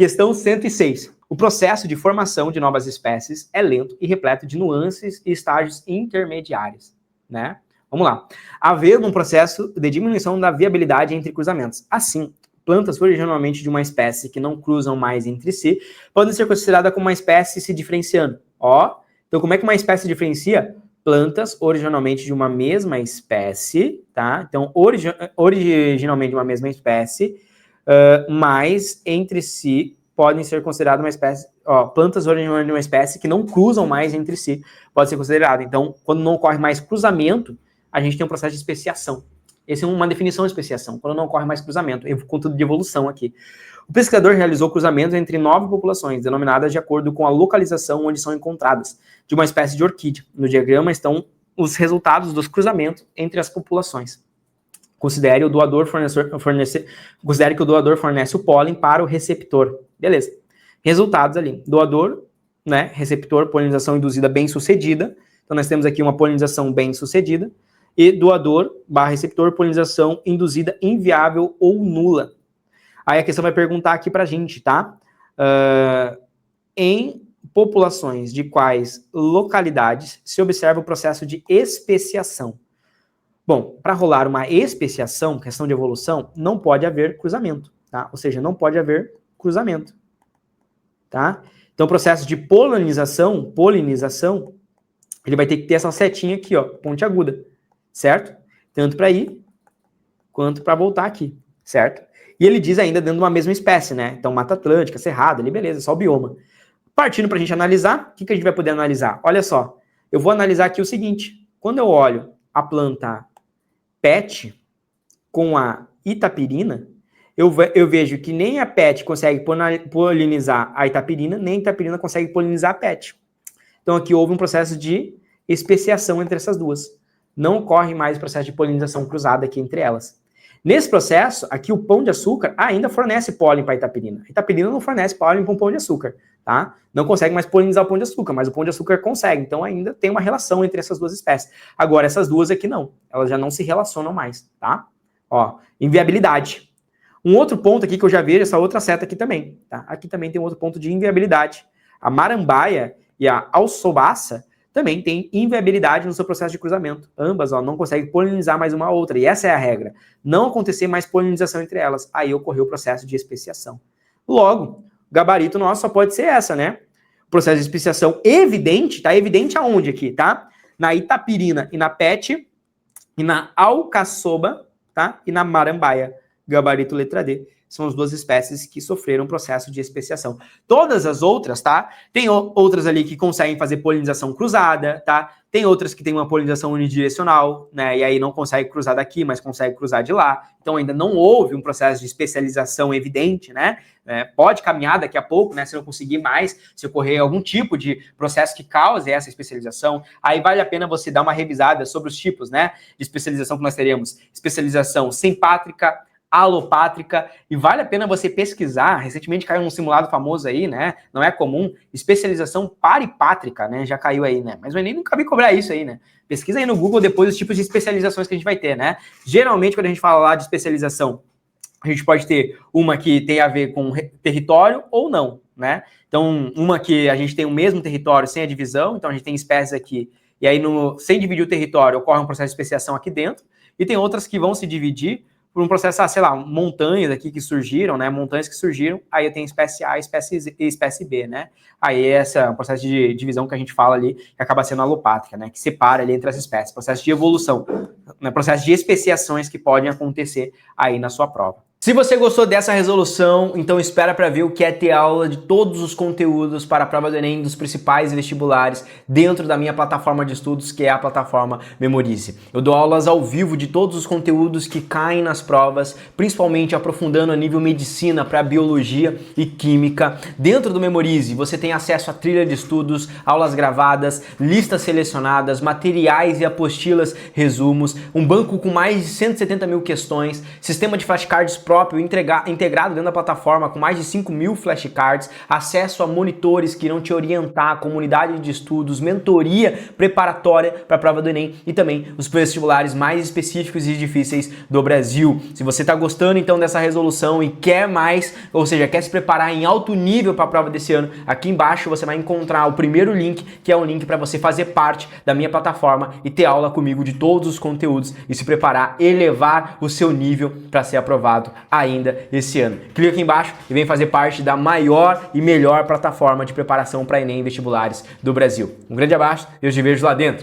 Questão 106. O processo de formação de novas espécies é lento e repleto de nuances e estágios intermediários, né? Vamos lá. Haver um processo de diminuição da viabilidade entre cruzamentos. Assim, plantas originalmente de uma espécie que não cruzam mais entre si podem ser consideradas como uma espécie se diferenciando. Ó, então como é que uma espécie diferencia? Plantas originalmente de uma mesma espécie, tá? Então, originalmente de uma mesma espécie, mas entre si podem ser consideradas uma espécie, plantas originalmente de uma espécie que não cruzam mais entre si, pode ser considerado. Então, quando não ocorre mais cruzamento, a gente tem um processo de especiação. Essa é uma definição de especiação, quando não ocorre mais cruzamento, contudo de evolução aqui. O pesquisador realizou cruzamentos entre 9 populações, denominadas de acordo com a localização onde são encontradas, de uma espécie de orquídea. No diagrama estão os resultados dos cruzamentos entre as populações. Considere que o doador fornece o pólen para o receptor. Beleza. Resultados ali. Doador, né? Receptor, polinização induzida bem-sucedida. Então, nós temos aqui uma polinização bem-sucedida. E doador/receptor, polinização induzida inviável ou nula. Aí a questão vai perguntar aqui pra gente, tá? Em populações de quais localidades se observa o processo de especiação? Bom, para rolar uma especiação, questão de evolução, não pode haver cruzamento, tá? Ou seja, não pode haver cruzamento, tá? Então, o processo de polinização, ele vai ter que ter essa setinha aqui, ó, pontiaguda, certo? Tanto para ir, quanto para voltar aqui, certo? E ele diz ainda dentro de uma mesma espécie, né? Então, Mata Atlântica, Cerrado, ali, beleza, só o bioma. Partindo para a gente analisar, o que a gente vai poder analisar? Olha só, eu vou analisar aqui o seguinte, quando eu olho a planta PET com a itapirina, eu vejo que nem a PET consegue polinizar a itapirina, nem a itapirina consegue polinizar a PET. Então aqui houve um processo de especiação entre essas duas. Não ocorre mais o processo de polinização cruzada aqui entre elas. Nesse processo, aqui o pão de açúcar ainda fornece pólen para a itapirina. A itapirina não fornece pólen para o pão de açúcar, tá? Não consegue mais polinizar o pão de açúcar, mas o pão de açúcar consegue. Então ainda tem uma relação entre essas duas espécies. Agora, essas duas aqui não. Elas já não se relacionam mais, tá? Ó, inviabilidade. Um outro ponto aqui que eu já vejo, essa outra seta aqui também, tá? Aqui também tem um outro ponto de inviabilidade. A marambaia e a alçobaça também tem inviabilidade no seu processo de cruzamento. Ambas, ó, não conseguem polinizar mais uma a outra. E essa é a regra. Não acontecer mais polinização entre elas. Aí ocorreu o processo de especiação. Logo, o gabarito nosso só pode ser essa, né? O processo de especiação evidente, tá? Evidente aonde aqui, tá? Na itapirina e na PET, e na alcaçoba, tá? E na marambaia. Gabarito letra D. São as duas espécies que sofreram processo de especiação. Todas as outras, tá? Tem outras ali que conseguem fazer polinização cruzada, tá? Tem outras que têm uma polinização unidirecional, né? E aí não consegue cruzar daqui, mas consegue cruzar de lá. Então ainda não houve um processo de especialização evidente, né? Pode caminhar daqui a pouco, né? Se não conseguir mais, se ocorrer algum tipo de processo que cause essa especialização, aí vale a pena você dar uma revisada sobre os tipos, né? De especialização que nós teríamos. Especialização simpátrica, alopátrica, e vale a pena você pesquisar, recentemente caiu um simulado famoso aí, né, não é comum, especialização paripátrica, né, já caiu aí, né, mas o Enem nunca vi cobrar isso aí, né, pesquisa aí no Google depois os tipos de especializações que a gente vai ter, né, geralmente quando a gente fala lá de especialização, a gente pode ter uma que tem a ver com território ou não, né, então uma que a gente tem o mesmo território sem a divisão, então a gente tem espécies aqui, e aí sem dividir o território ocorre um processo de especiação aqui dentro, e tem outras que vão se dividir por um processo, sei lá, montanhas aqui que surgiram, né, montanhas que surgiram, aí eu tenho espécie A, espécie e espécie B, né, aí esse é um processo de divisão que a gente fala ali, que acaba sendo alopátrica, né, que separa ali entre as espécies, processo de evolução, né, processo de especiações que podem acontecer aí na sua prova. Se você gostou dessa resolução, então espera para ver o que é ter aula de todos os conteúdos para a prova do Enem dos principais vestibulares dentro da minha plataforma de estudos, que é a plataforma Memorize. Eu dou aulas ao vivo de todos os conteúdos que caem nas provas, principalmente aprofundando a nível medicina para biologia e química. Dentro do Memorize, você tem acesso a trilha de estudos, aulas gravadas, listas selecionadas, materiais e apostilas, resumos, um banco com mais de 170 mil questões, sistema de flashcards próprio integrado dentro da plataforma com mais de 5.000 flashcards, acesso a monitores que irão te orientar, comunidade de estudos, mentoria preparatória para a prova do Enem e também os vestibulares mais específicos e difíceis do Brasil. Se você está gostando então dessa resolução e quer mais, ou seja, quer se preparar em alto nível para a prova desse ano, aqui embaixo você vai encontrar o primeiro link, que é um link para você fazer parte da minha plataforma e ter aula comigo de todos os conteúdos e se preparar, elevar o seu nível para ser aprovado ainda esse ano. Clica aqui embaixo e vem fazer parte da maior e melhor plataforma de preparação para Enem e vestibulares do Brasil. Um grande abraço e eu te vejo lá dentro.